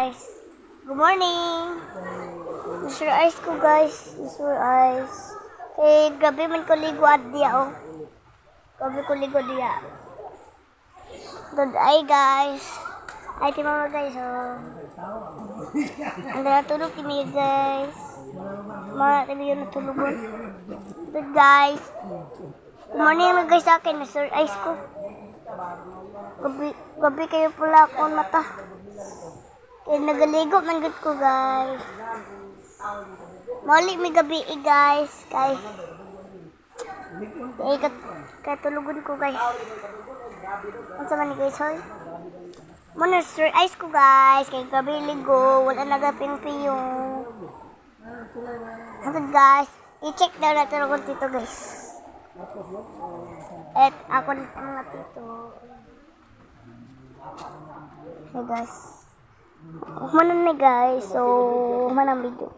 Guys, good morning. Mr. Ice ko guys, Mr. Ice. Gabi man ko ligo at diya oh. Gabi ko ligo diya. Good ay guys. Ay ti mama guys oh. Ang natulog kini guys. Mga tabi yun natulugon. Good guys. Good morning mga guys sa akin, Mr. Ice ko. Gabi kayo pula akong mata. Kaya nagaligo man gud ko guys. Mali may gabi guys. Kay tulugon ko guys. Ano sa man ni guys hoy? Muna Sir Ice ko guys. Kay gabi ligo. Wala nagaping-piyong. Ano guys. I-check daw na tulugon dito guys. At ako dito mga tito. Hey guys. Humanan na guys. So, humanan video.